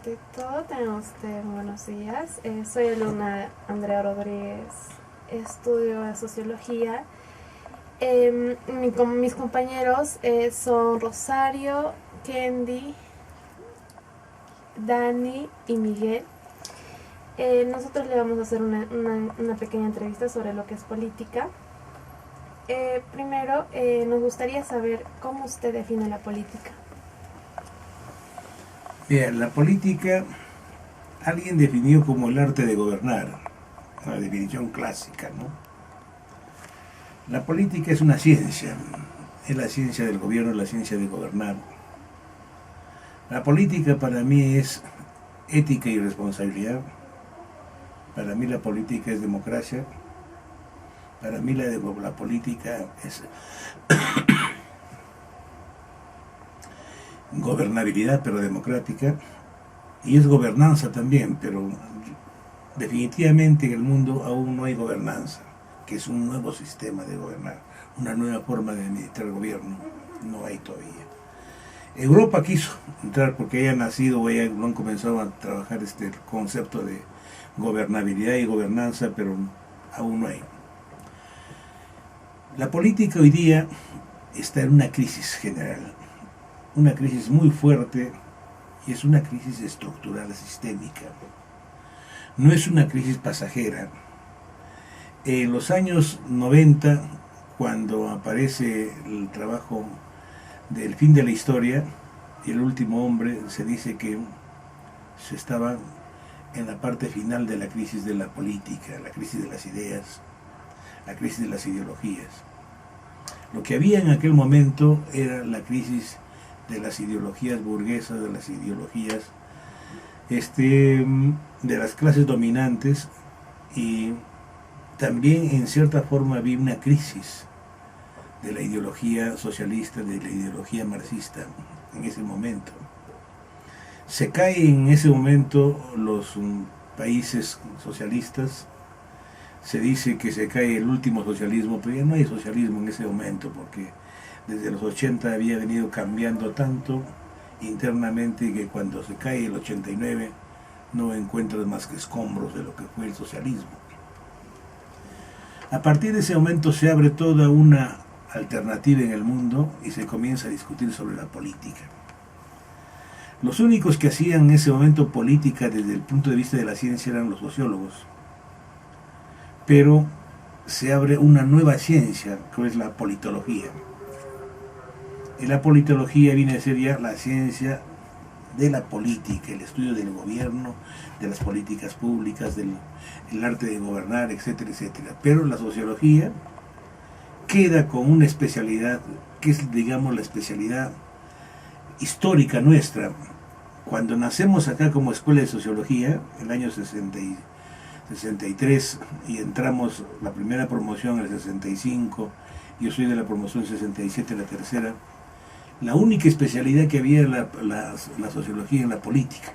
ante todo, tenemos buenos días. Soy alumna Andrea Rodríguez, estudio sociología. Mis compañeros son Rosario, Kendi, Dani y Miguel. Nosotros le vamos a hacer una pequeña entrevista sobre lo que es política. Primero, nos gustaría saber cómo usted define la política. Bien, la política, alguien definió como el arte de gobernar, una definición clásica, ¿no? La política es una ciencia, es la ciencia del gobierno, la ciencia de gobernar. La política para mí es ética y responsabilidad. Para mí la política es democracia. Para mí la política es gobernabilidad, pero democrática. Y es gobernanza también, pero definitivamente en el mundo aún no hay gobernanza, que es un nuevo sistema de gobernar, una nueva forma de administrar el gobierno. No hay todavía. Europa quiso entrar porque ya han nacido, ya no han comenzado a trabajar este concepto de gobernabilidad y gobernanza, pero aún no hay. La política hoy día está en una crisis general, una crisis muy fuerte, y es una crisis estructural sistémica. No es una crisis pasajera. En los años 90, cuando aparece el trabajo del fin de la historia, El último hombre, se dice que se estaba en la parte final de la crisis de la política, la crisis de las ideas, la crisis de las ideologías. Lo que había en aquel momento era la crisis de las ideologías burguesas, de las ideologías de las clases dominantes, y también en cierta forma había una crisis de la ideología socialista, de la ideología marxista en ese momento. Se cae en ese momento los países socialistas, se dice que se cae el último socialismo, pero ya no hay socialismo en ese momento, porque desde los 80 había venido cambiando tanto internamente que cuando se cae el 89 no encuentras más que escombros de lo que fue el socialismo. A partir de ese momento se abre toda una alternativa en el mundo y se comienza a discutir sobre la política. Los únicos que hacían en ese momento política desde el punto de vista de la ciencia eran los sociólogos, pero se abre una nueva ciencia que es la politología. Y la politología viene a ser ya la ciencia de la política, el estudio del gobierno, de las políticas públicas, el arte de gobernar, etcétera, etcétera. Pero la sociología queda con una especialidad que es, digamos, la especialidad histórica nuestra. Cuando nacemos acá como escuela de sociología, el año 63, y entramos la primera promoción en el 65, yo soy de la promoción 67, la tercera, la única especialidad que había era la sociología en la política.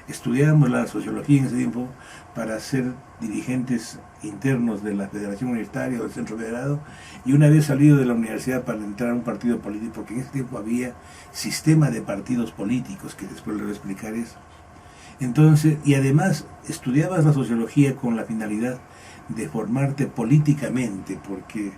Estudiábamos la sociología en ese tiempo para ser dirigentes internos de la Federación Universitaria o del Centro Federado, y una vez salido de la universidad para entrar a un partido político, porque en ese tiempo había sistema de partidos políticos, que después le voy a explicar eso. Entonces, y además estudiabas la sociología con la finalidad de formarte políticamente, porque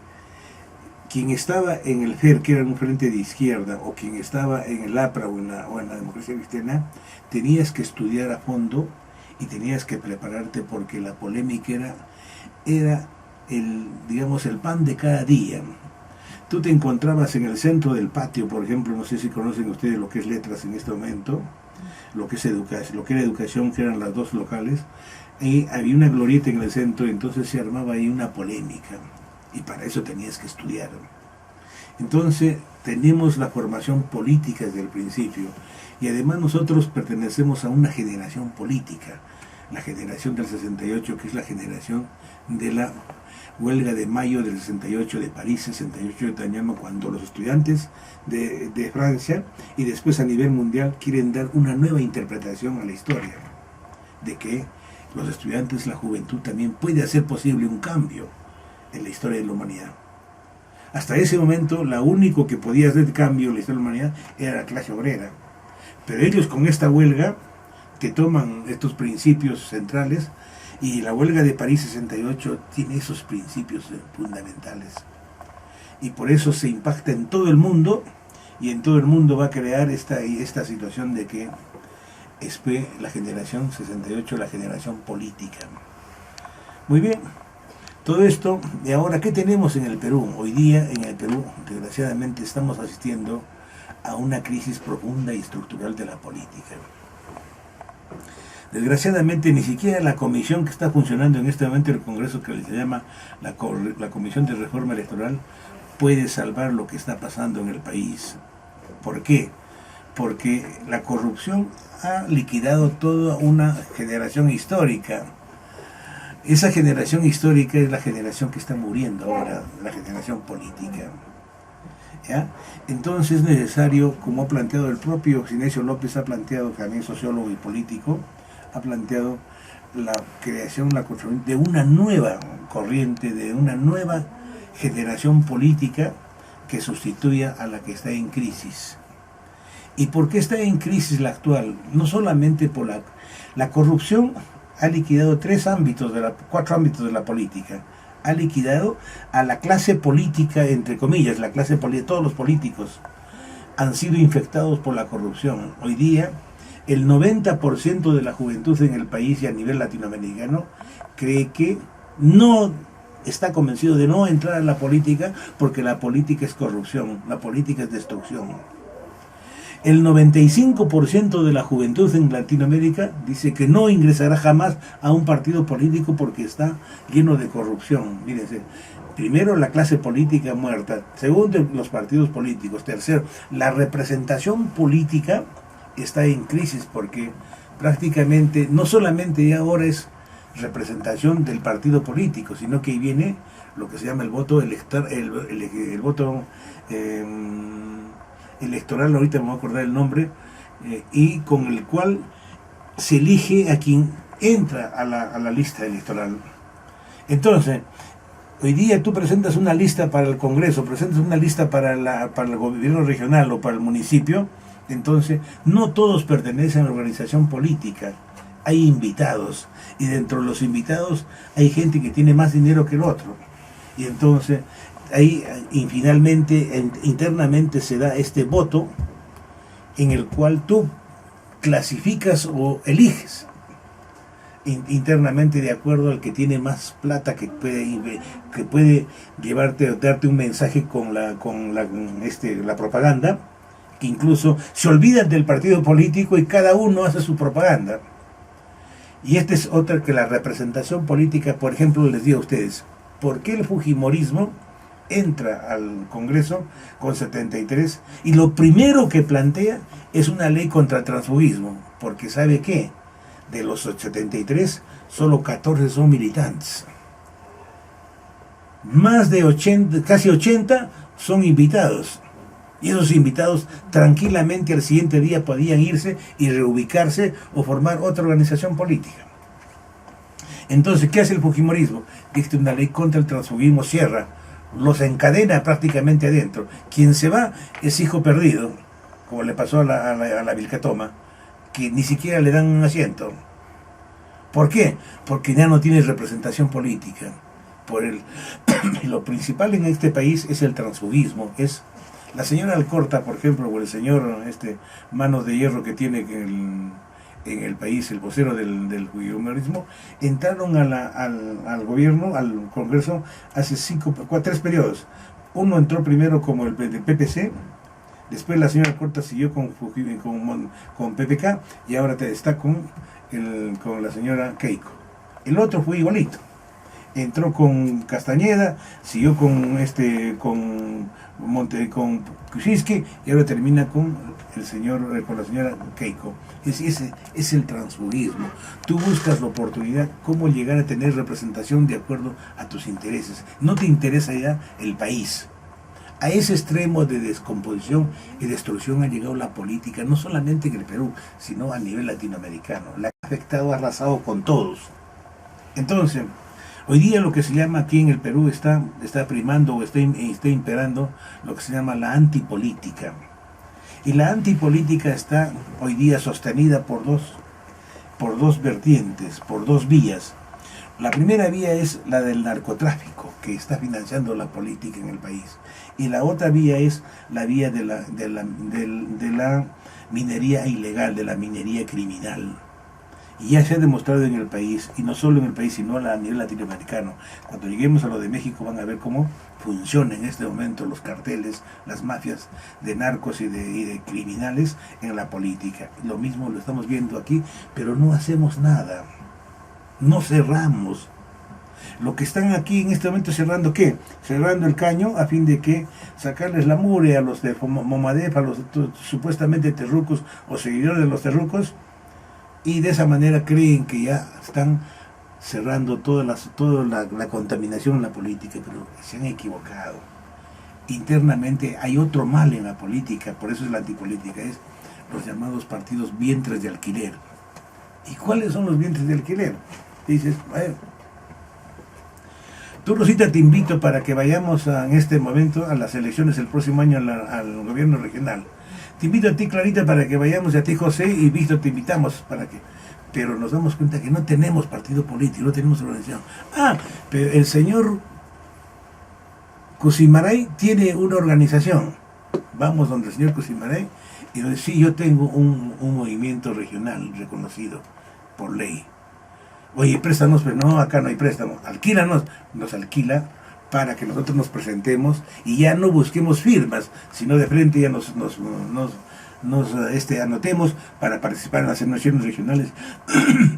quien estaba en el FER, que era un frente de izquierda, o quien estaba en el APRA o en la democracia cristiana, tenías que estudiar a fondo y tenías que prepararte, porque la polémica era el pan de cada día. Tú te encontrabas en el centro del patio, por ejemplo, no sé si conocen ustedes lo que es letras en este momento, lo que es educación, lo que era educación, que eran las dos locales, y había una glorieta en el centro, entonces se armaba ahí una polémica, y para eso tenías que estudiar. Entonces tenemos la formación política desde el principio, y además nosotros pertenecemos a una generación política, la generación del 68, que es la generación de la huelga de mayo del 68 de París, 68 de Tañano, cuando los estudiantes de Francia y después a nivel mundial quieren dar una nueva interpretación a la historia, de que los estudiantes, la juventud también puede hacer posible un cambio en la historia de la humanidad. Hasta ese momento, lo único que podía hacer cambio en la historia de la humanidad era la clase obrera, Pero ellos con esta huelga que toman estos principios centrales, y la huelga de París 68 tiene esos principios fundamentales. Y por eso se impacta en todo el mundo, y en todo el mundo va a crear esta situación de que es la generación 68, la generación política. Muy bien, todo esto, y ahora, ¿qué tenemos en el Perú? Hoy día en el Perú, desgraciadamente, estamos asistiendo a una crisis profunda y estructural de la política. Desgraciadamente, ni siquiera la comisión que está funcionando en este momento en el Congreso, que se llama la Comisión de Reforma Electoral, puede salvar lo que está pasando en el país. ¿Por qué? Porque la corrupción ha liquidado toda una generación histórica. Esa generación histórica es la generación que está muriendo ahora, la generación política. ¿Ya? Entonces es necesario, como ha planteado el propio Sinesio López, ha planteado, también sociólogo y político, ha planteado la creación, la construcción de una nueva corriente, de una nueva generación política que sustituya a la que está en crisis. ¿Y por qué está en crisis la actual? No solamente por la corrupción ha liquidado cuatro ámbitos de la política. Ha liquidado a la clase política, entre comillas, todos los políticos han sido infectados por la corrupción. Hoy día, el 90% de la juventud en el país y a nivel latinoamericano cree que no está convencido de no entrar a la política porque la política es corrupción, la política es destrucción. El 95% de la juventud en Latinoamérica dice que no ingresará jamás a un partido político porque está lleno de corrupción. Mírense, primero la clase política muerta, segundo los partidos políticos, tercero la representación política está en crisis porque prácticamente no solamente ya ahora es representación del partido político, sino que viene lo que se llama el voto electoral, el voto electoral, ahorita me voy a acordar el nombre, y con el cual se elige a quien entra a la lista electoral. Entonces, hoy día tú presentas una lista para el Congreso, presentas una lista para el gobierno regional o para el municipio, entonces no todos pertenecen a la organización política, hay invitados, y dentro de los invitados hay gente que tiene más dinero que el otro, y entonces ahí y finalmente internamente se da este voto en el cual tú clasificas o eliges internamente de acuerdo al que tiene más plata, que puede llevarte o darte un mensaje con la propaganda, que incluso se olvidan del partido político y cada uno hace su propaganda. Y esta es otra, que la representación política. Por ejemplo, les digo a ustedes, ¿por qué el fujimorismo entra al Congreso con 73 y lo primero que plantea es una ley contra el transfugismo? Porque ¿sabe qué? De los 73, solo 14 son militantes. Más de 80, casi 80 son invitados. Y esos invitados tranquilamente al siguiente día podían irse y reubicarse o formar otra organización política. Entonces, ¿qué hace el fujimorismo? Dicta una ley contra el transfugismo, cierra, los encadena prácticamente adentro. Quien se va es hijo perdido, como le pasó a la Vilcatoma, que ni siquiera le dan un asiento. ¿Por qué? Porque ya no tiene representación política. Lo principal en este país es el transfugismo, es la señora Alcorta, por ejemplo, o el señor Manos de Hierro que tiene en el país, el vocero del fujimorismo, entraron al gobierno, al Congreso, hace 3 periodos. Uno entró primero como el del PPC, después la señora Alcorta siguió con PPK y ahora está con la señora Keiko. El otro fue igualito. Entró con Castañeda, siguió con Kuczynski y ahora termina con la señora Keiko. Ese es el transfugismo. Tú buscas la oportunidad, cómo llegar a tener representación de acuerdo a tus intereses. No te interesa ya el país. A ese extremo de descomposición y destrucción ha llegado la política, no solamente en el Perú, sino a nivel latinoamericano. La ha afectado, ha arrasado con todos. Entonces, hoy día lo que se llama aquí en el Perú está primando o está imperando lo que se llama la antipolítica. Y la antipolítica está hoy día sostenida por dos vertientes, por dos vías. La primera vía es la del narcotráfico, que está financiando la política en el país. Y la otra vía es la vía de la minería ilegal, de la minería criminal. Y ya se ha demostrado en el país, y no solo en el país, sino a nivel latinoamericano. Cuando lleguemos a lo de México van a ver cómo funcionan en este momento los carteles, las mafias de narcos y de criminales en la política. Lo mismo lo estamos viendo aquí, pero no hacemos nada. No cerramos. Lo que están aquí en este momento cerrando, ¿qué? Cerrando el caño a fin de que sacarles la mure a los de Momadef, a los supuestamente terrucos o seguidores de los terrucos, y de esa manera creen que ya están cerrando toda la contaminación en la política, pero se han equivocado. Internamente hay otro mal en la política, por eso es la antipolítica, es los llamados partidos vientres de alquiler. ¿Y cuáles son los vientres de alquiler? Dices, bueno, tú, Rosita, te invito para que vayamos en este momento a las elecciones el próximo año al gobierno regional. Te invito a ti, Clarita, para que vayamos, y a ti, José, y Víctor, te invitamos para que... Pero nos damos cuenta que no tenemos partido político, no tenemos organización. Pero el señor Cusimaray tiene una organización. Vamos donde el señor Cusimaray y dice, sí, yo tengo un movimiento regional reconocido por ley. Oye, préstanos, pero no, acá no hay préstamo. Alquílanos, nos alquila para que nosotros nos presentemos y ya no busquemos firmas, sino de frente ya nos anotemos para participar en las elecciones regionales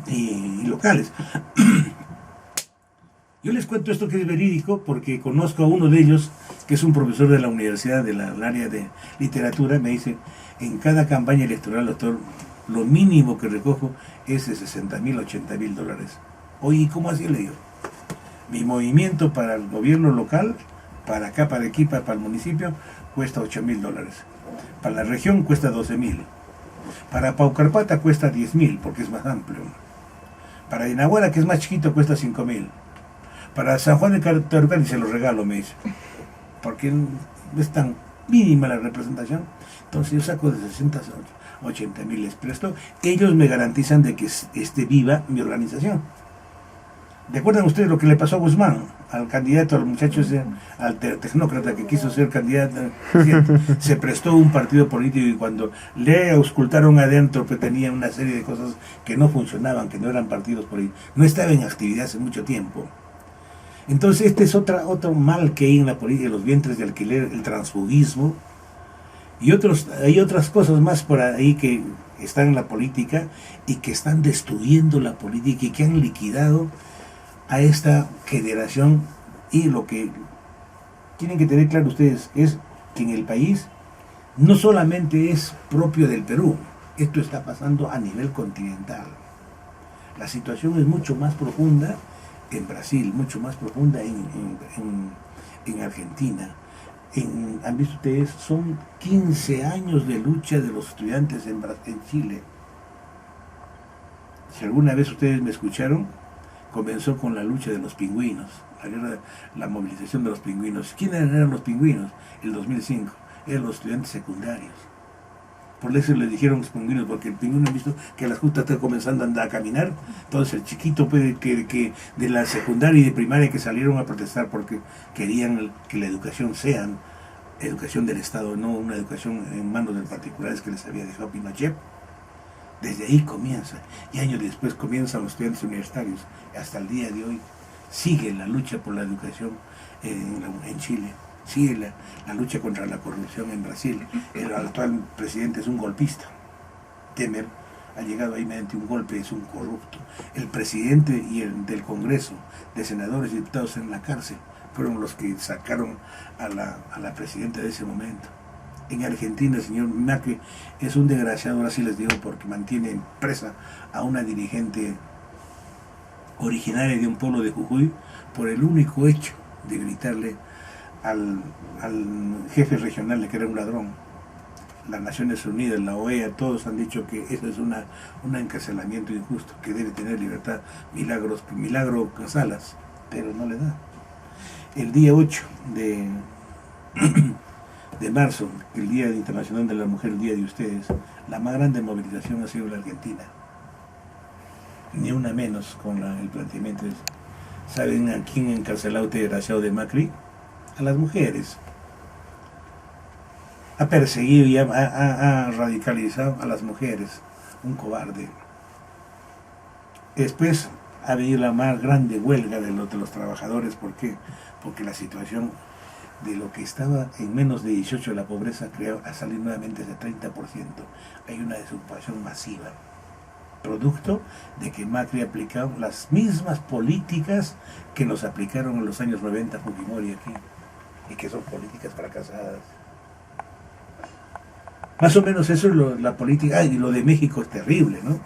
y locales. Yo les cuento esto que es verídico porque conozco a uno de ellos, que es un profesor de la universidad del área de literatura. Me dice, en cada campaña electoral, doctor, lo mínimo que recojo es de $60,000, $80,000. Oye, ¿cómo así? Le digo, mi movimiento para el gobierno local, para acá, para Arequipa, para el municipio, cuesta $8,000. Para la región cuesta 12,000. Para Paucarpata cuesta 10,000 porque es más amplio. Para Inahuara, que es más chiquito, cuesta 5,000. Para San Juan de Cartagena se lo regalo, me dice, porque es tan mínima la representación. Entonces yo saco de 60 a 80,000, les presto. Ellos me garantizan de que esté viva mi organización. ¿Recuerdan ustedes lo que le pasó a Guzmán, al candidato, al muchacho ese, al tecnócrata que quiso ser candidato? Se prestó un partido político y cuando le auscultaron adentro, pues tenía una serie de cosas que no funcionaban, que no eran partidos políticos, no estaba en actividad hace mucho tiempo. Entonces este es otro mal que hay en la política, los vientres de alquiler, el transfugismo y hay otras cosas más por ahí que están en la política y que están destruyendo la política y que han liquidado a esta generación. Y lo que tienen que tener claro ustedes es que en el país no solamente es propio del Perú, esto está pasando a nivel continental. La situación es mucho más profunda en Brasil, mucho más profunda en Argentina. Han visto ustedes, son 15 años de lucha de los estudiantes en Chile. Si alguna vez ustedes me escucharon, comenzó con la lucha de los pingüinos, la movilización de los pingüinos. ¿Quiénes eran los pingüinos? El 2005, eran los estudiantes secundarios. Por eso les dijeron los pingüinos, porque el pingüino ha visto que a las justas está comenzando a andar a caminar. Entonces el chiquito puede que de la secundaria y de primaria que salieron a protestar porque querían que la educación sea educación del Estado, no una educación en manos de particulares que les había dejado Pinochet. Desde ahí comienza, y años después comienzan los estudiantes universitarios. Hasta el día de hoy sigue la lucha por la educación en Chile, sigue la lucha contra la corrupción en Brasil. El actual presidente es un golpista. Temer ha llegado ahí mediante un golpe, es un corrupto. El presidente y el del Congreso, de senadores y diputados en la cárcel, fueron los que sacaron a la presidenta de ese momento. En Argentina, el señor Macri es un desgraciado, ahora sí les digo, porque mantiene presa a una dirigente originaria de un pueblo de Jujuy por el único hecho de gritarle al jefe regional de que era un ladrón. Las Naciones Unidas, la OEA, todos han dicho que eso es un encarcelamiento injusto, que debe tener libertad. Milagro Salas, pero no le da. El día 8 de de marzo, el Día Internacional de la Mujer, el día de ustedes, la más grande movilización ha sido la Argentina. Ni una menos con el planteamiento. ¿Saben a quién encarcelado este desgraciado de Macri? A las mujeres. Ha perseguido y ha radicalizado a las mujeres. Un cobarde. Después ha venido la más grande huelga de los trabajadores. ¿Por qué? Porque la situación de lo que estaba en menos de 18 la pobreza ha salido nuevamente de 30%. Hay una desocupación masiva. Producto de que Macri ha aplicado las mismas políticas que nos aplicaron en los años 90 Fujimori aquí. Y que son políticas fracasadas. Más o menos eso es la política. Y lo de México es terrible, ¿no?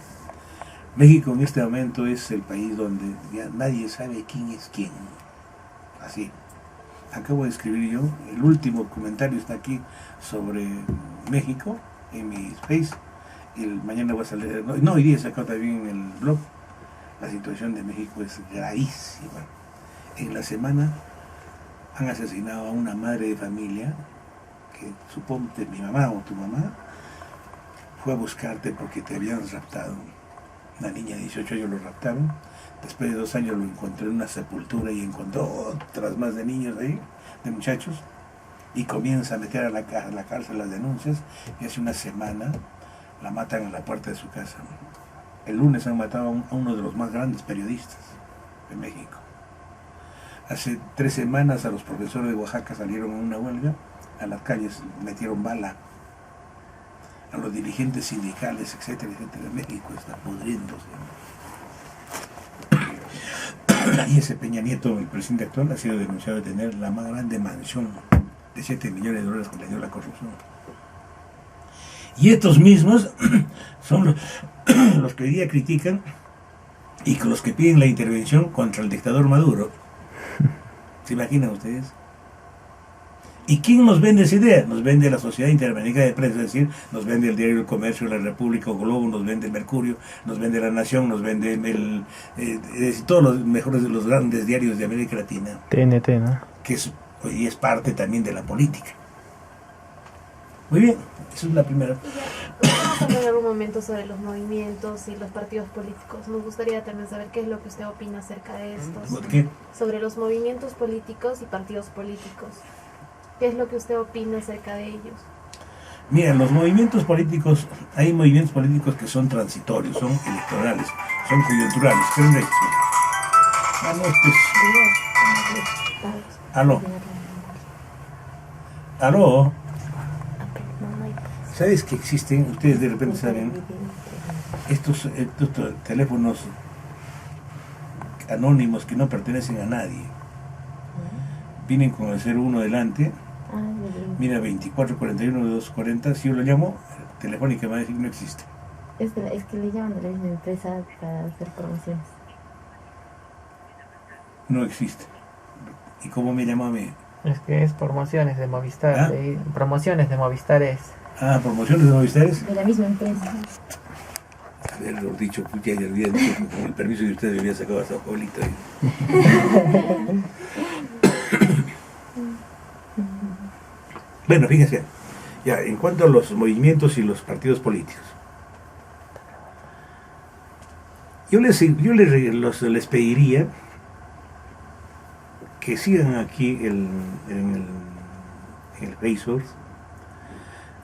México en este momento es el país donde ya nadie sabe quién es quién. Así. Acabo de escribir yo, el último comentario está aquí sobre México en mi Face. Mañana voy a salir, no, hoy día he sacado también en el blog. La situación de México es gravísima. En la semana han asesinado a una madre de familia que suponte mi mamá o tu mamá fue a buscarte porque te habían raptado. Una niña de 18 años lo raptaron. Después de 2 años lo encontró en una sepultura y encontró otras más de niños ahí, de muchachos, y comienza a meter a la cárcel las denuncias, y hace una semana la matan en la puerta de su casa. El lunes han matado a uno de los más grandes periodistas de México. Hace 3 semanas a los profesores de Oaxaca salieron a una huelga, a las calles metieron bala. A los dirigentes sindicales, etcétera, etcétera. México está pudriéndose. Y ese Peña Nieto, el presidente actual, ha sido denunciado de tener la más grande mansión de $7 millones que le dio la corrupción. Y estos mismos son los que hoy día critican y los que piden la intervención contra el dictador Maduro. ¿Se imaginan ustedes? ¿Y quién nos vende esa idea? Nos vende la Sociedad Interamericana de Prensa, es decir, nos vende el diario El Comercio, La República, o Globo, nos vende el Mercurio, nos vende La Nación, nos vende todos los mejores de los grandes diarios de América Latina. TNT, ¿no? Que hoy es parte también de la política. Muy bien, esa es la primera. Vamos a hablar en algún momento sobre los movimientos y los partidos políticos. Nos gustaría también saber qué es lo que usted opina acerca de estos. ¿Por qué? Sobre los movimientos políticos y partidos políticos. ¿Qué es lo que usted opina acerca de ellos? Mira, los movimientos políticos, hay movimientos políticos que son transitorios, son electorales, son coyunturales. ¿Qué es esto? Ah, no, Aló. Aló. ¿Sabes que existen? Ustedes de repente saben estos teléfonos anónimos que no pertenecen a nadie. Vienen con el 01 delante. Mira, 2441-240. Si yo lo llamo, Telefónica me va a decir que no existe. Es que le llaman de la misma empresa para hacer promociones. No existe. ¿Y cómo me llama a mí? Es que es promociones de Movistar. ¿Ah? Promociones de Movistar es. Ah, promociones de Movistares. De la misma empresa. Haberlo dicho, ya había dicho que con el permiso de ustedes había sacado a esa Paulita. Bueno, fíjense, ya, en cuanto a los movimientos y los partidos políticos, yo les pediría que sigan aquí en el Facebook.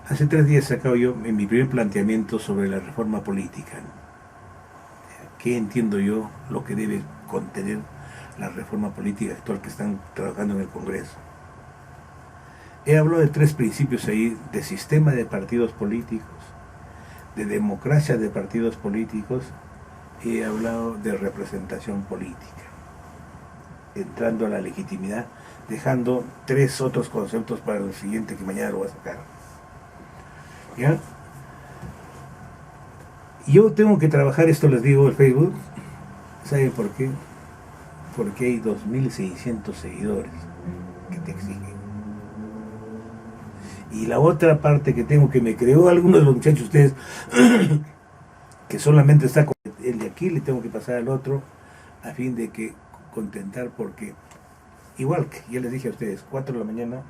Hace 3 días he sacado yo en mi primer planteamiento sobre la reforma política. ¿Qué entiendo yo lo que debe contener la reforma política actual que están trabajando en el Congreso? He hablado de 3 principios ahí, de sistema de partidos políticos, de democracia de partidos políticos, y he hablado de representación política, entrando a la legitimidad, dejando 3 otros conceptos para el siguiente que mañana lo voy a sacar. ¿Ya? Yo tengo que trabajar esto, les digo, el Facebook. ¿Saben por qué? Porque hay 2.600 seguidores que te exigen. Y la otra parte que tengo, que me creó algunos de los muchachos ustedes, que solamente está con el de aquí, le tengo que pasar al otro, a fin de que contentar, porque igual que ya les dije a ustedes, 4 de la mañana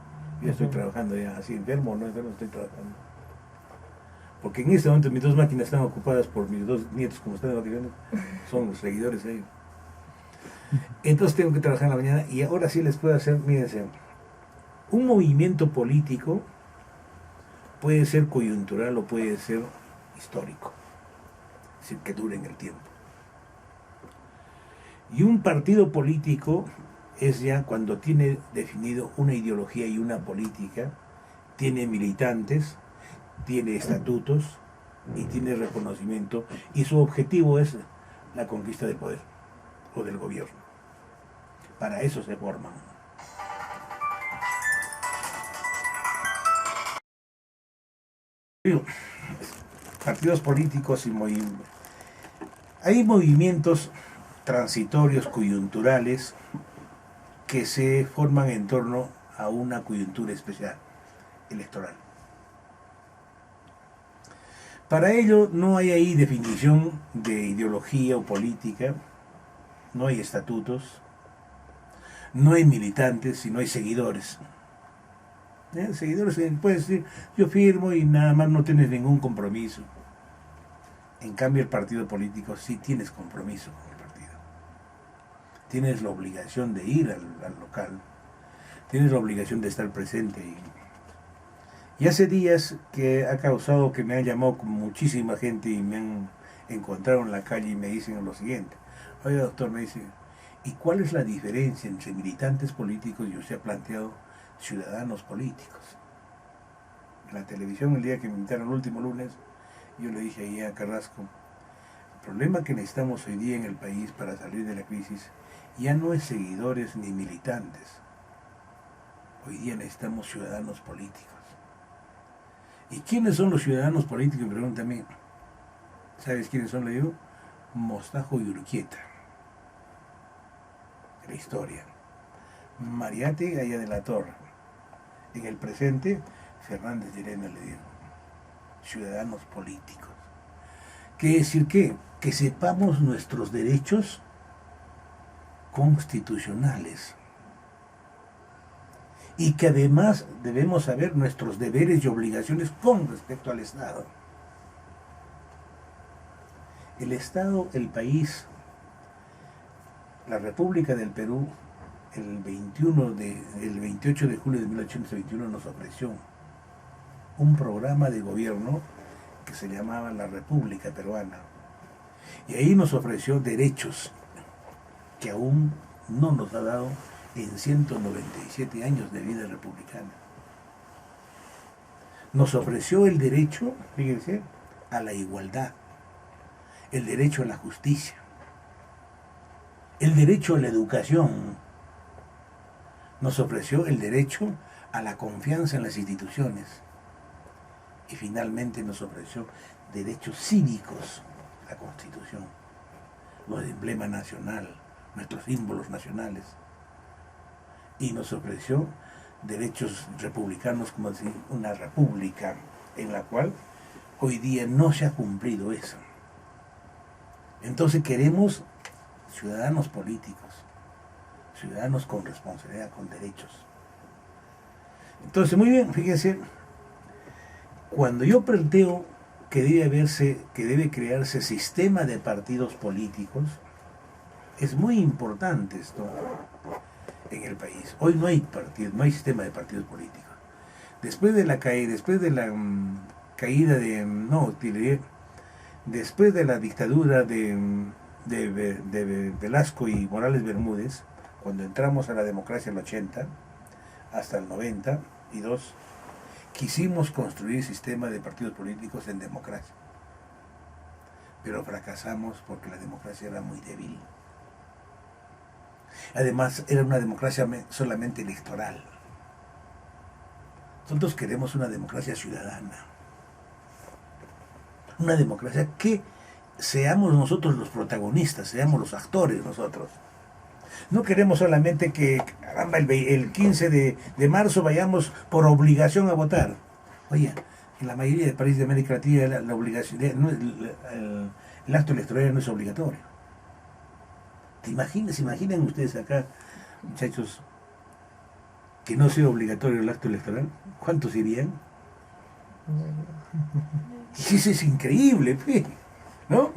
Yo estoy trabajando ya, así enfermo o no enfermo, estoy trabajando. Porque en este momento mis dos máquinas están ocupadas por mis dos nietos, como están de vacaciones, son los seguidores de ellos. Entonces tengo que trabajar en la mañana y ahora sí les puedo hacer, mírense, un movimiento político puede ser coyuntural o puede ser histórico, es decir, que dure en el tiempo. Y un partido político es ya cuando tiene definido una ideología y una política, tiene militantes, tiene estatutos y tiene reconocimiento, y su objetivo es la conquista del poder o del gobierno. Para eso se forman. Partidos políticos y movimientos. Hay movimientos transitorios, coyunturales, que se forman en torno a una coyuntura especial, electoral. Para ello no hay ahí definición de ideología o política, no hay estatutos, no hay militantes, sino hay seguidores. Seguidores, puedes decir, yo firmo y nada más, no tienes ningún compromiso. En cambio, el partido político sí tienes compromiso con el partido. Tienes la obligación de ir al local, tienes la obligación de estar presente ahí. Y hace días que ha causado que me han llamado muchísima gente y me han encontrado en la calle y me dicen lo siguiente. Oye, doctor, me dice, ¿y cuál es la diferencia entre militantes políticos y usted ha planteado ciudadanos políticos? En la televisión, el día que me invitaron el último lunes, yo le dije ahí a Carrasco, el problema que necesitamos hoy día en el país para salir de la crisis ya no es seguidores ni militantes. Hoy día necesitamos ciudadanos políticos. ¿Y quiénes son los ciudadanos políticos? Me preguntan a mí. ¿Sabes quiénes son? Le digo, Mostajo y Urquieta. La historia. Mariate allá de la Torre. En el presente, Fernández Llerena, le digo. Ciudadanos políticos. ¿Qué decir qué? Que sepamos nuestros derechos constitucionales. Y que además debemos saber nuestros deberes y obligaciones con respecto al Estado. El Estado, el país, la República del Perú, el 28 de julio de 1821 nos ofreció un programa de gobierno que se llamaba la República Peruana. Y ahí nos ofreció derechos que aún no nos ha dado en 197 años de vida republicana. Nos ofreció el derecho, fíjense, a la igualdad, el derecho a la justicia, el derecho a la educación, nos ofreció el derecho a la confianza en las instituciones y finalmente nos ofreció derechos cívicos, la Constitución, los emblemas nacional, nuestros símbolos nacionales. Y nos ofreció derechos republicanos, como decir, una república en la cual hoy día no se ha cumplido eso. Entonces queremos ciudadanos políticos, ciudadanos con responsabilidad, con derechos. Entonces, muy bien, fíjense, cuando yo planteo que debe crearse sistema de partidos políticos, es muy importante esto en el país. Hoy no hay partidos, no hay sistema de partidos políticos. Después de la caída, después de la dictadura de Velasco y Morales Bermúdez, cuando entramos a la democracia en el 80 hasta el 92, quisimos construir sistema de partidos políticos en democracia, pero fracasamos porque la democracia era muy débil. Además, era una democracia solamente electoral. Nosotros queremos una democracia ciudadana. Una democracia que seamos nosotros los protagonistas, seamos los actores nosotros. No queremos solamente que el 15 de marzo vayamos por obligación a votar. Oye, en la mayoría de países de América Latina la obligación, el acto electoral no es obligatorio. ¿Se imaginan ustedes acá, muchachos, que no sea obligatorio el acto electoral, ¿cuántos irían? Y eso es increíble, ¿no?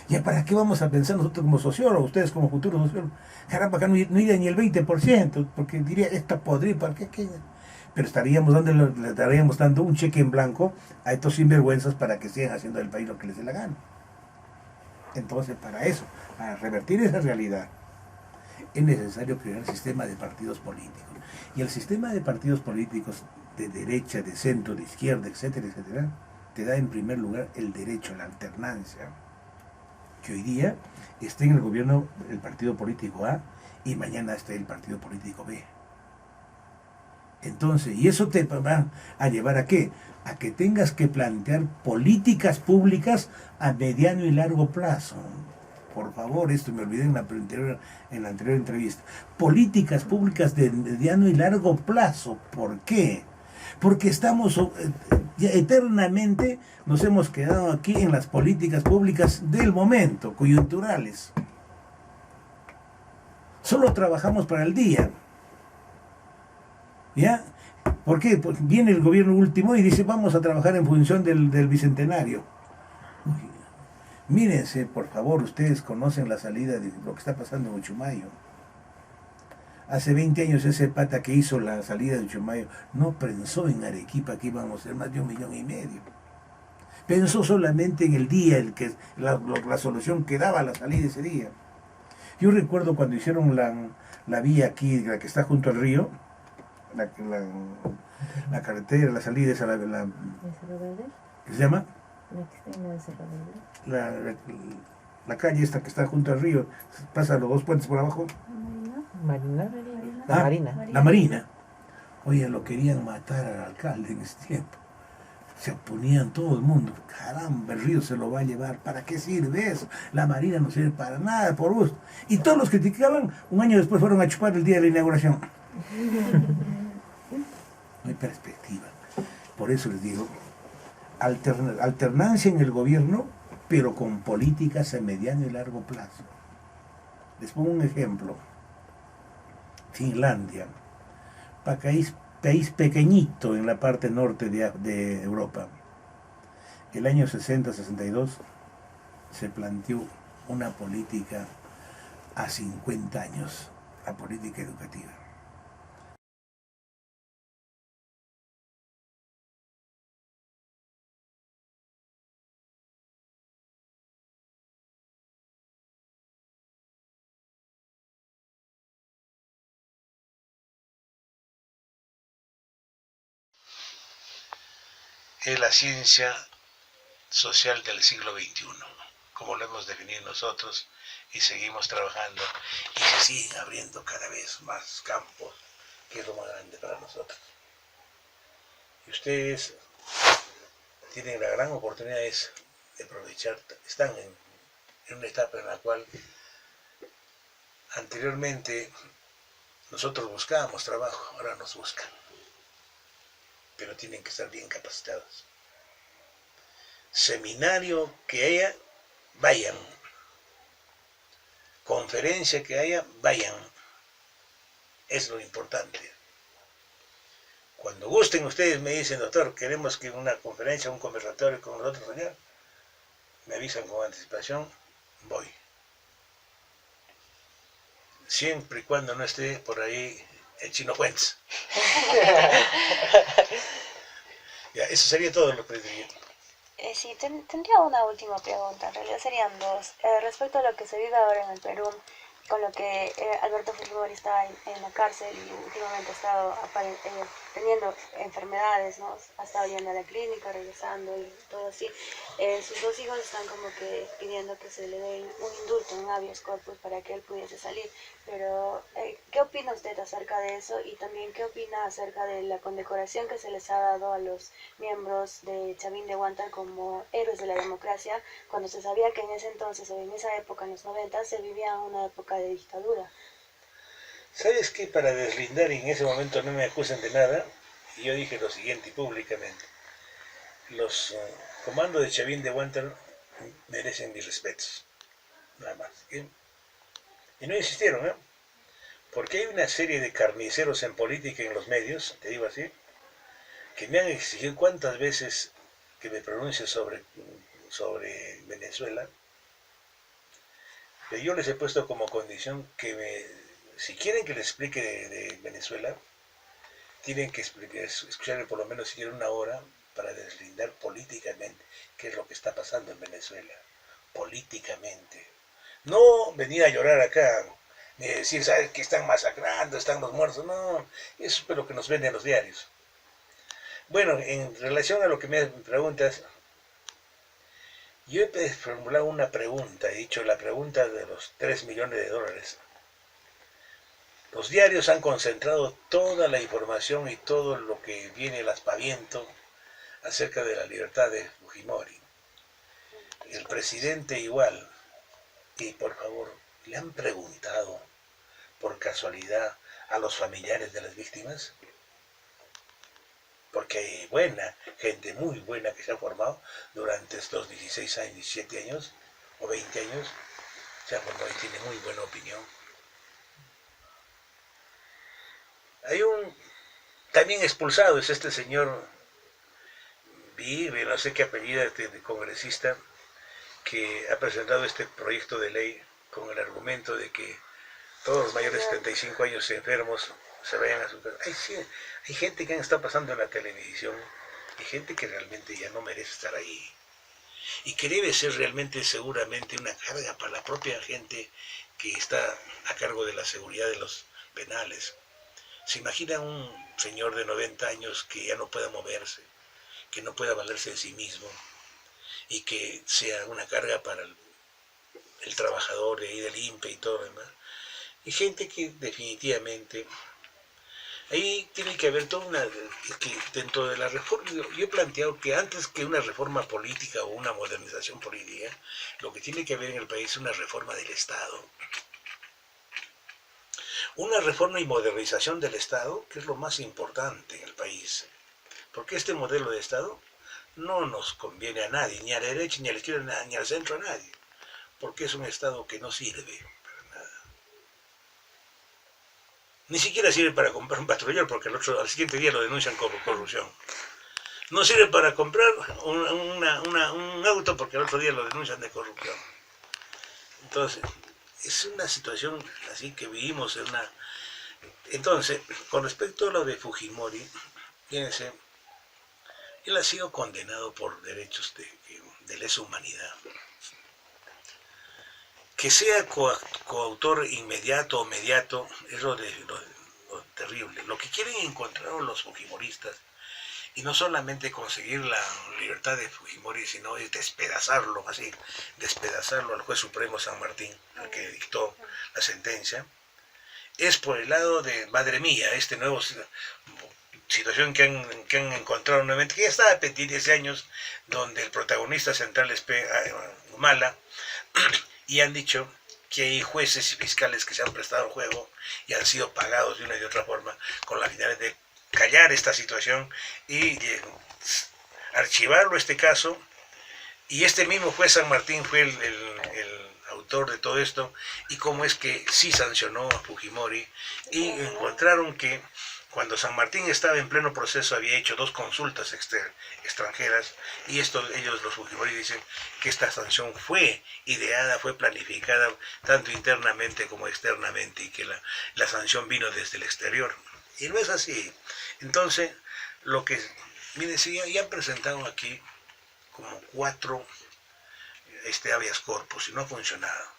¿Ya para qué vamos a pensar nosotros como sociólogos, ustedes como futuros sociólogos? Caramba, acá no iría ni el 20%, porque diría, esta podría, ¿para qué aquella? Pero le estaríamos dando un cheque en blanco a estos sinvergüenzas para que sigan haciendo del país lo que les dé la gana. Entonces, para eso, para revertir esa realidad, es necesario crear el sistema de partidos políticos. Y el sistema de partidos políticos de derecha, de centro, de izquierda, etcétera, etcétera, te da en primer lugar el derecho a la alternancia. Que hoy día esté en el gobierno el partido político A y mañana esté el partido político B. Entonces, y eso te va a llevar a qué? A que tengas que plantear políticas públicas a mediano y largo plazo. Por favor, esto me olvidé en la anterior entrevista. Políticas públicas de mediano y largo plazo. ¿Por qué? Porque estamos eternamente nos hemos quedado aquí en las políticas públicas del momento, coyunturales. Solo trabajamos para el día. ¿Ya? ¿Por qué? Pues viene el gobierno último y dice vamos a trabajar en función del bicentenario. Uy, mírense, por favor, ustedes conocen la salida de lo que está pasando en Uchumayo. Hace 20 años ese pata que hizo la salida de Uchumayo no pensó en Arequipa que íbamos a ser más de 1,5 millones. Pensó solamente en el día, la solución que daba la salida ese día. Yo recuerdo cuando hicieron la vía aquí, la que está junto al río, la carretera, la salida esa, ¿qué se llama? La calle esta que está junto al río, pasa los 2 puentes por abajo. La Marina. Oye, lo querían matar al alcalde en ese tiempo. Se oponían todo el mundo. Caramba, el río se lo va a llevar. ¿Para qué sirve eso? La Marina no sirve para nada, por gusto. Y todos los criticaban, un año después fueron a chupar el día de la inauguración. No hay perspectiva. Por eso les digo, alternancia en el gobierno, pero con políticas a mediano y largo plazo. Les pongo un ejemplo. Finlandia, país pequeñito en la parte norte de Europa. El año 60-62 se planteó una política a 50 años, la política educativa. Es la ciencia social del siglo XXI, como lo hemos definido nosotros, y seguimos trabajando, y se siguen abriendo cada vez más campos, que es lo más grande para nosotros. Y ustedes tienen la gran oportunidad de aprovechar, están en una etapa en la cual anteriormente nosotros buscábamos trabajo, ahora nos buscan, pero tienen que estar bien capacitados. Seminario que haya, vayan. Conferencia que haya, vayan. Es lo importante. Cuando gusten ustedes me dicen, doctor, queremos que una conferencia, un conversatorio con nosotros allá, me avisan con anticipación, voy. Siempre y cuando no esté por ahí el Chino Fuentes. Ya, eso sería todo lo que les diría. Sí, tendría una última pregunta, en realidad serían dos. Respecto a lo que se vive ahora en el Perú, con lo que Alberto Fujimori está en la cárcel y últimamente ha estado teniendo enfermedades, ¿no? Ha estado yendo a la clínica, regresando y todo así. Sus 2 hijos están como que pidiendo que se le dé un indulto, un habeas corpus, para que él pudiese salir. Pero, ¿qué opina usted acerca de eso? Y también, ¿qué opina acerca de la condecoración que se les ha dado a los miembros de Chavín de Huántar como héroes de la democracia, cuando se sabía que en ese entonces, o en esa época, en los 90, se vivía una época de dictadura? ¿Sabes qué? Para deslindar y en ese momento no me acusan de nada, yo dije lo siguiente públicamente. Los comandos de Chavín de Huántar merecen mis respetos. Nada más. Y no insistieron, ¿eh? Porque hay una serie de carniceros en política y en los medios, te digo así, que me han exigido cuántas veces que me pronuncie sobre Venezuela, pero yo les he puesto como condición que si quieren que les explique de Venezuela, tienen que escucharme por lo menos siquiera una hora para deslindar políticamente qué es lo que está pasando en Venezuela, políticamente. No venir a llorar acá, ni decir, ¿sabes que están masacrando, están los muertos? No, eso es lo que nos venden los diarios. Bueno, en relación a lo que me preguntas, yo he formulado una pregunta, he dicho la pregunta de los 3 millones de dólares. Los diarios han concentrado toda la información y todo lo que viene al aspaviento acerca de la libertad de Fujimori. El presidente igual. Y por favor, ¿le han preguntado por casualidad a los familiares de las víctimas? Porque hay buena, gente muy buena que se ha formado durante estos 16 años, 17 años o 20 años, se ha formado y tiene muy buena opinión. Hay un también expulsado, es este señor Vive, no sé qué apellido, de congresista, que ha presentado este proyecto de ley con el argumento de que todos los mayores de 75 años enfermos se vayan a su casa. Hay gente que han estado pasando en la televisión, hay gente que realmente ya no merece estar ahí, y que debe ser realmente seguramente una carga para la propia gente que está a cargo de la seguridad de los penales. ¿Se imagina un señor de 90 años que ya no pueda moverse, que no pueda valerse de sí mismo, y que sea una carga para el trabajador de ahí del INPE y todo lo demás? Y gente que definitivamente, ahí tiene que haber toda una, que dentro de la reforma, yo he planteado que antes que una reforma política o una modernización política, lo que tiene que haber en el país es una reforma del Estado. Una reforma y modernización del Estado, que es lo más importante en el país. Porque este modelo de Estado no nos conviene a nadie, ni a la derecha, ni a la izquierda, ni al centro, a nadie. Porque es un Estado que no sirve para nada. Ni siquiera sirve para comprar un patrullero, porque al siguiente día lo denuncian como corrupción. No sirve para comprar un auto, porque al otro día lo denuncian de corrupción. Entonces, es una situación así que vivimos en una... Entonces, con respecto a lo de Fujimori, fíjense, él ha sido condenado por derechos de lesa humanidad. Que sea coautor inmediato o mediato es lo terrible. Lo que quieren encontrar los fujimoristas, y no solamente conseguir la libertad de Fujimori, sino es despedazarlo, así, despedazarlo al juez supremo San Martín, al que dictó la sentencia, es por el lado de, madre mía, este nuevo situación que han encontrado nuevamente, que ya estaba pendiente hace años, donde el protagonista central es Humala, y han dicho que hay jueces y fiscales que se han prestado al juego y han sido pagados de una y de otra forma con la finalidad de callar esta situación y archivarlo este caso. Y este mismo juez San Martín fue el autor de todo esto, y cómo es que sí sancionó a Fujimori, y encontraron que cuando San Martín estaba en pleno proceso había hecho 2 consultas extranjeras, y ellos los Fujimori dicen que esta sanción fue ideada, fue planificada tanto internamente como externamente, y que la sanción vino desde el exterior. Y no es así. Entonces, lo que, miren, si ya han presentado aquí como 4 habeas corpus y no ha funcionado.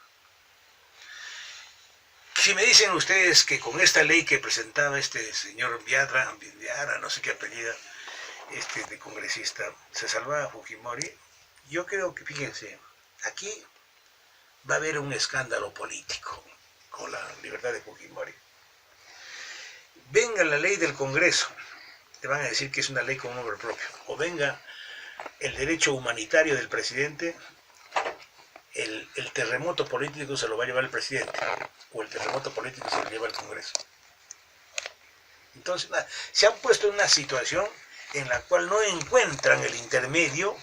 Si me dicen ustedes que con esta ley que presentaba este señor Viadra, no sé qué apellida, de congresista, se salvaba a Fujimori, yo creo que, fíjense, aquí va a haber un escándalo político con la libertad de Fujimori. Venga la ley del Congreso, te van a decir que es una ley con nombre propio, o venga el derecho humanitario del presidente, el terremoto político se lo va a llevar el presidente, o el terremoto político se lo lleva el Congreso. Entonces, se han puesto en una situación en la cual no encuentran el intermedio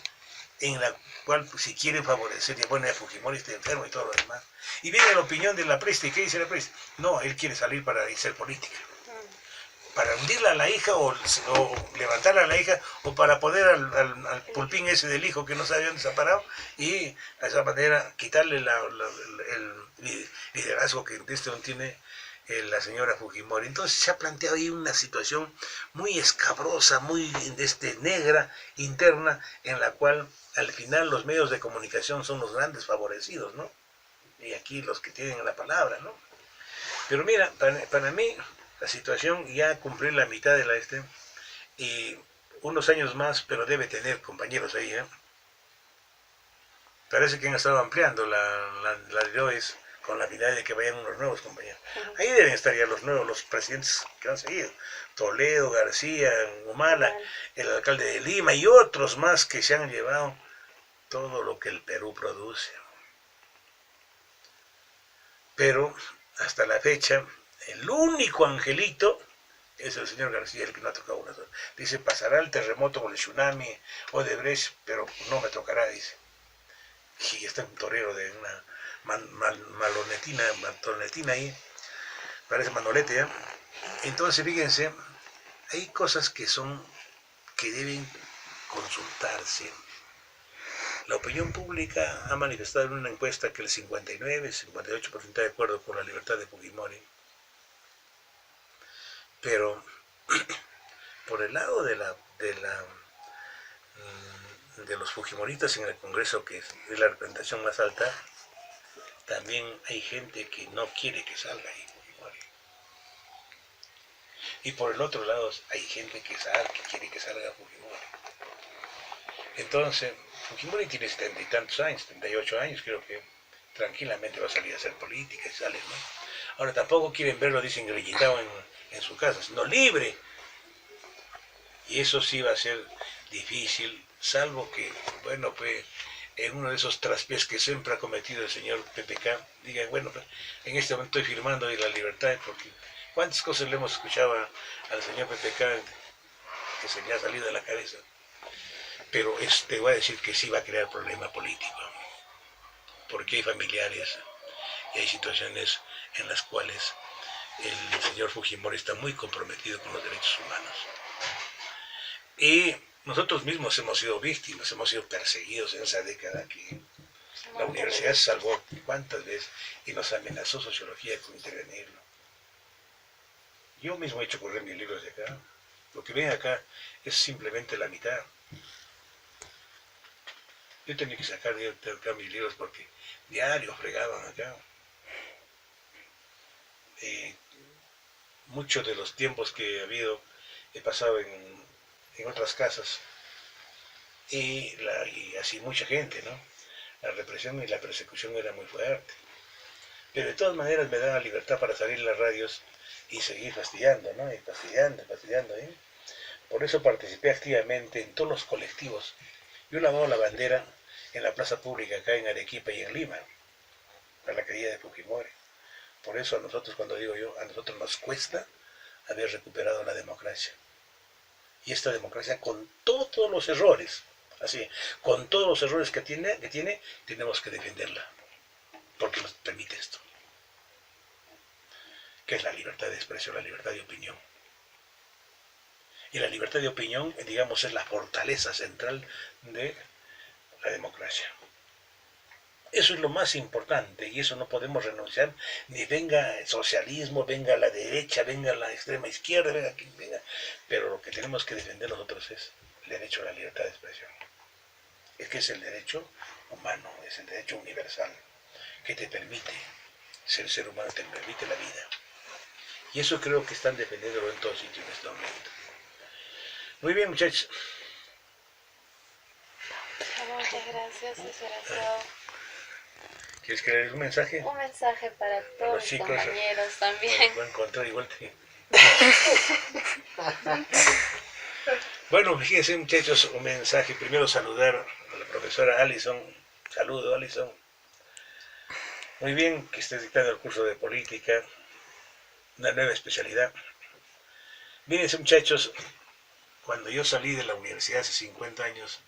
en la cual pues, si quiere favorecer, y bueno, a Fujimori está enfermo y todo lo demás. Y viene la opinión de la Presta, ¿y qué dice la Presta? No, él quiere salir para hacer política. Para hundirla a la hija o levantarla a la hija o para poder al pulpín ese del hijo que no sabe dónde se ha parado y de esa manera quitarle el liderazgo que de este tiene la señora Fujimori. Entonces se ha planteado ahí una situación muy escabrosa, muy negra, interna, en la cual al final los medios de comunicación son los grandes favorecidos, ¿no? Y aquí los que tienen la palabra, ¿no? Pero mira, para mí la situación ya cumplí la mitad de la y unos años más, pero debe tener compañeros ahí, ¿eh? Parece que han estado ampliando la DOES con la finalidad de que vayan unos nuevos compañeros. Ahí deben estar ya los presidentes que han seguido. Toledo, García, Humala, el alcalde de Lima y otros más que se han llevado todo lo que el Perú produce. Pero hasta la fecha, el único angelito es el señor García, el que no ha tocado una sola. Dice, pasará el terremoto o el tsunami o de Brecht, pero no me tocará, dice. Y está un torero de una malonetina ahí, parece manolete, ¿ya? Entonces, fíjense, hay cosas que deben consultarse. La opinión pública ha manifestado en una encuesta que el 59-58% está de acuerdo con la libertad de Fujimori. Pero por el lado de los fujimoristas en el Congreso, que es la representación más alta, también hay gente que no quiere que salga ahí Fujimori. Y por el otro lado hay gente que quiere que salga Fujimori. Entonces, Fujimori tiene 70 y tantos años, 78 años, creo que tranquilamente va a salir a hacer política y sale, ¿no? Ahora tampoco quieren verlo, dicen, grillitado en su casa, sino libre. Y eso sí va a ser difícil, salvo que, bueno, pues, en uno de esos traspiés que siempre ha cometido el señor PPK, digan, bueno, pues, en este momento estoy firmando de la libertad, porque cuántas cosas le hemos escuchado al señor PPK que se le ha salido de la cabeza. Pero te voy a decir que sí va a crear problema político, porque hay familiares y hay situaciones en las cuales el señor Fujimori está muy comprometido con los derechos humanos. Y nosotros mismos hemos sido víctimas, hemos sido perseguidos en esa década que la universidad se salvó cuántas veces y nos amenazó Sociología con intervenirlo. Yo mismo he hecho correr mis libros de acá. Lo que ven acá es simplemente la mitad. Yo tenía que sacar de acá mis libros porque diario fregaban acá. Muchos de los tiempos que he pasado en otras casas y así mucha gente, ¿no? La represión y la persecución era muy fuerte. Pero de todas maneras me daba libertad para salir a las radios y seguir fastidiando, ¿no? Y fastidiando, ¿eh? Por eso participé activamente en todos los colectivos. Yo lavaba la bandera en la plaza pública acá en Arequipa y en Lima, para la caída de Fujimori. Por eso a nosotros, cuando digo yo, a nosotros nos cuesta haber recuperado la democracia. Y esta democracia con todos los errores, así, con todos los errores que tiene, tenemos que defenderla, porque nos permite esto, que es la libertad de expresión, la libertad de opinión. Y la libertad de opinión, digamos, es la fortaleza central de la democracia. Eso es lo más importante y eso no podemos renunciar, ni venga el socialismo, venga la derecha, venga la extrema izquierda, venga quien venga, pero lo que tenemos que defender nosotros es el derecho a la libertad de expresión. Es que es el derecho humano, es el derecho universal, que te permite ser humano, te permite la vida. Y eso creo que están defendiéndolo en todos sitios en este momento. Muy bien, muchachos. Muchas gracias, eso era todo. ¿Quieres que le dé un mensaje? Un mensaje para todos los chicos, compañeros también. Voy a encontrar igual. Bueno, fíjense, muchachos, un mensaje. Primero saludar a la profesora Alison. Saludo, Alison. Muy bien que estés dictando el curso de política, una nueva especialidad. Mírense, muchachos, cuando yo salí de la universidad hace 50 años,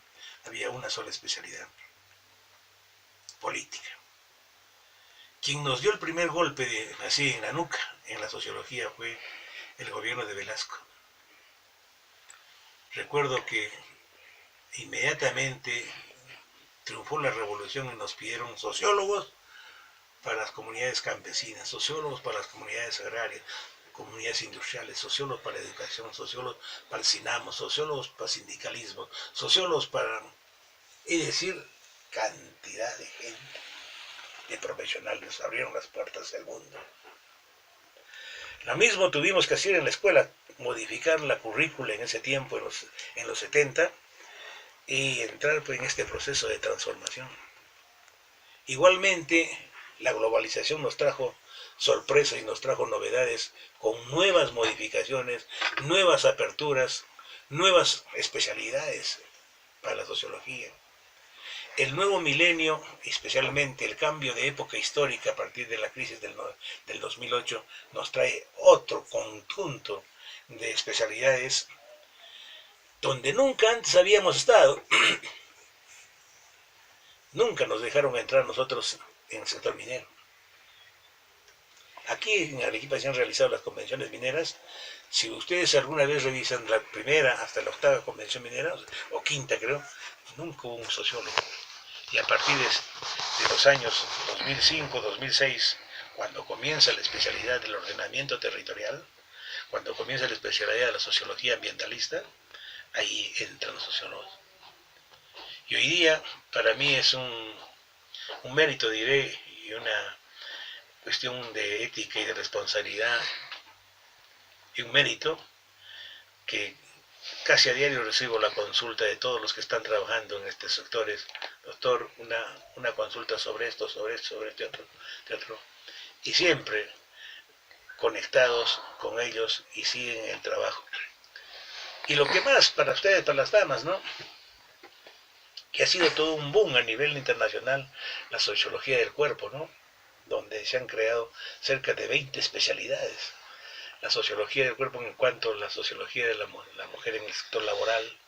había una sola especialidad, política. Quien nos dio el primer golpe así en la nuca, en la sociología, fue el gobierno de Velasco. Recuerdo que inmediatamente triunfó la revolución y nos pidieron sociólogos para las comunidades campesinas, sociólogos para las comunidades agrarias, comunidades industriales, sociólogos para la educación, sociólogos para el SINAMO, sociólogos para el sindicalismo, sociólogos para, es decir, cantidad de gente, de profesionales, abrieron las puertas del mundo. Lo mismo tuvimos que hacer en la escuela, modificar la currícula en ese tiempo, en los 70, y entrar pues, en este proceso de transformación. Igualmente, la globalización nos trajo sorpresas y nos trajo novedades con nuevas modificaciones, nuevas aperturas, nuevas especialidades para la sociología. El nuevo milenio, especialmente el cambio de época histórica a partir de la crisis del 2008, nos trae otro conjunto de especialidades donde nunca antes habíamos estado. Nunca nos dejaron entrar nosotros en el sector minero. Aquí en Arequipa se han realizado las convenciones mineras. Si ustedes alguna vez revisan la primera hasta la octava convención minera, o quinta creo, nunca hubo un sociólogo. Y a partir de los años 2005, 2006, cuando comienza la especialidad del ordenamiento territorial, cuando comienza la especialidad de la sociología ambientalista, ahí entran los sociólogos. Y hoy día, para mí es un mérito, diré, y una cuestión de ética y de responsabilidad, y un mérito, que casi a diario recibo la consulta de todos los que están trabajando en estos sectores. Doctor, una consulta sobre esto, sobre este otro. Y siempre conectados con ellos y siguen el trabajo. Y lo que más para ustedes, para las damas, ¿no? Que ha sido todo un boom a nivel internacional, la sociología del cuerpo, ¿no? Donde se han creado cerca de 20 especialidades. La sociología del cuerpo en cuanto a la sociología de la mujer en el sector laboral,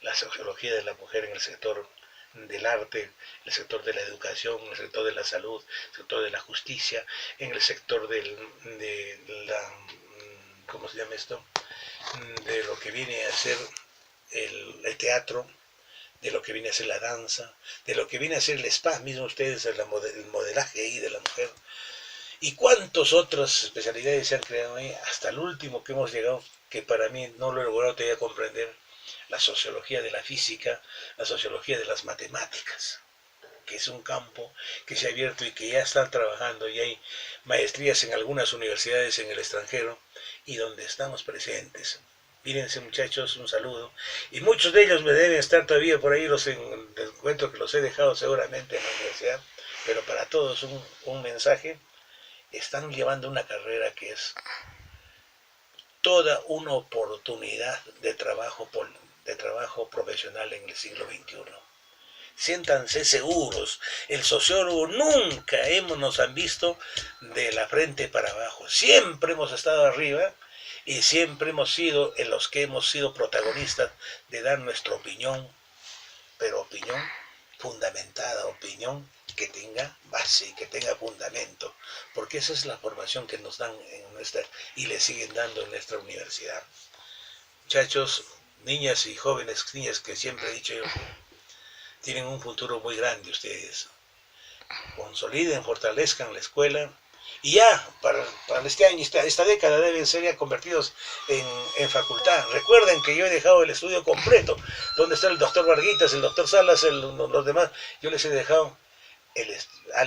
la sociología de la mujer en el sector del arte, el sector de la educación, el sector de la salud, el sector de la justicia, en el sector de la, ¿cómo se llama esto? De lo que viene a ser el teatro, de lo que viene a ser la danza, de lo que viene a ser el spa, mismo ustedes, el modelaje ahí de la mujer. Y cuántas otras especialidades se han creado ahí, hasta el último que hemos llegado, que para mí no lo he logrado todavía comprender, la sociología de la física, la sociología de las matemáticas, que es un campo que se ha abierto y que ya están trabajando, y hay maestrías en algunas universidades en el extranjero, y donde estamos presentes. Mírense, muchachos, un saludo. Y muchos de ellos me deben estar todavía por ahí, los encuentro que los he dejado seguramente en la universidad, pero para todos un mensaje. Están llevando una carrera que es toda una oportunidad de trabajo profesional en el siglo XXI. Siéntanse seguros, el sociólogo nunca nos han visto de la frente para abajo, siempre hemos estado arriba y siempre hemos sido en los que hemos sido protagonistas de dar nuestra opinión, pero opinión fundamentada, opinión que tenga base, que tenga fundamento, porque esa es la formación que nos dan y le siguen dando en nuestra universidad. Muchachos, niñas y jóvenes, niñas que siempre he dicho yo, tienen un futuro muy grande ustedes. Consoliden, fortalezcan la escuela, y ya, para este año, esta década deben ser ya convertidos en facultad. Recuerden que yo he dejado el estudio completo, donde está el doctor Varguitas, el doctor Salas, los demás, yo les he dejado,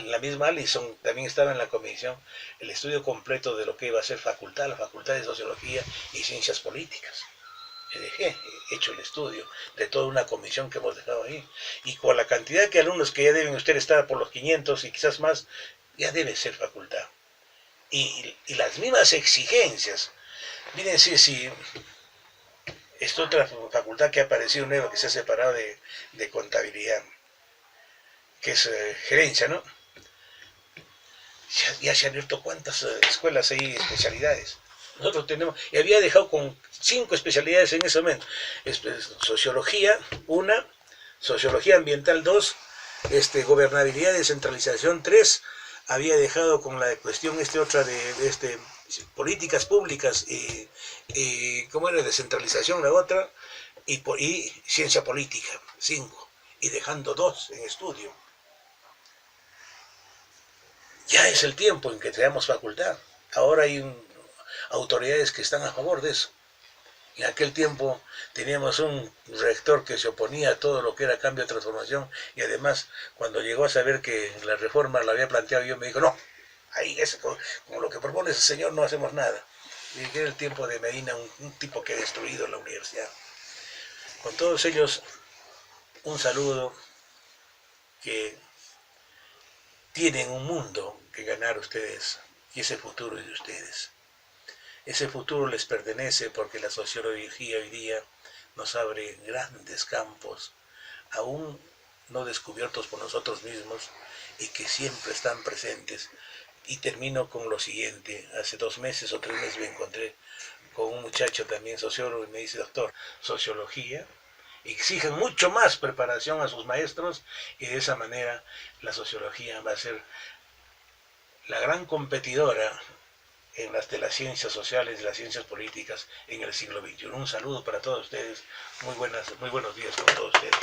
la misma Alison también estaba en la comisión, el estudio completo de lo que iba a ser facultad, la facultad de Sociología y Ciencias Políticas. He hecho el estudio de toda una comisión que hemos dejado ahí, y con la cantidad de alumnos que ya deben ustedes estar por los 500 y quizás más, ya debe ser facultad. Y las mismas exigencias. Miren, si esta otra facultad que ha aparecido nueva, que se ha separado de contabilidad, que es gerencia, ¿no? Ya se han abierto cuántas escuelas hay, especialidades. Nosotros tenemos, y había dejado con 5 especialidades en ese momento. Sociología, una, Sociología Ambiental 2, Gobernabilidad y Descentralización 3, había dejado con la cuestión otra de políticas públicas y ¿cómo era? Descentralización la otra, y ciencia política 5, y dejando 2 en estudio. Ya es el tiempo en que creamos facultad. Ahora hay autoridades que están a favor de eso. En aquel tiempo teníamos un rector que se oponía a todo lo que era cambio de transformación, y además cuando llegó a saber que la reforma la había planteado yo, me dijo, no, ahí como lo que propone ese señor no hacemos nada. Y era el tiempo de Medina, un tipo que ha destruido la universidad. Con todos ellos, un saludo, que tienen un mundo que ganar ustedes, y ese futuro es de ustedes. Ese futuro les pertenece porque la sociología hoy día nos abre grandes campos, aún no descubiertos por nosotros mismos y que siempre están presentes. Y termino con lo siguiente. Hace 2 meses o 3 meses me encontré con un muchacho también sociólogo y me dice, doctor, sociología, exigen mucho más preparación a sus maestros, y de esa manera la sociología va a ser la gran competidora en las ciencias sociales y las ciencias políticas en el siglo XXI. Un saludo para todos ustedes, muy buenos días con todos ustedes.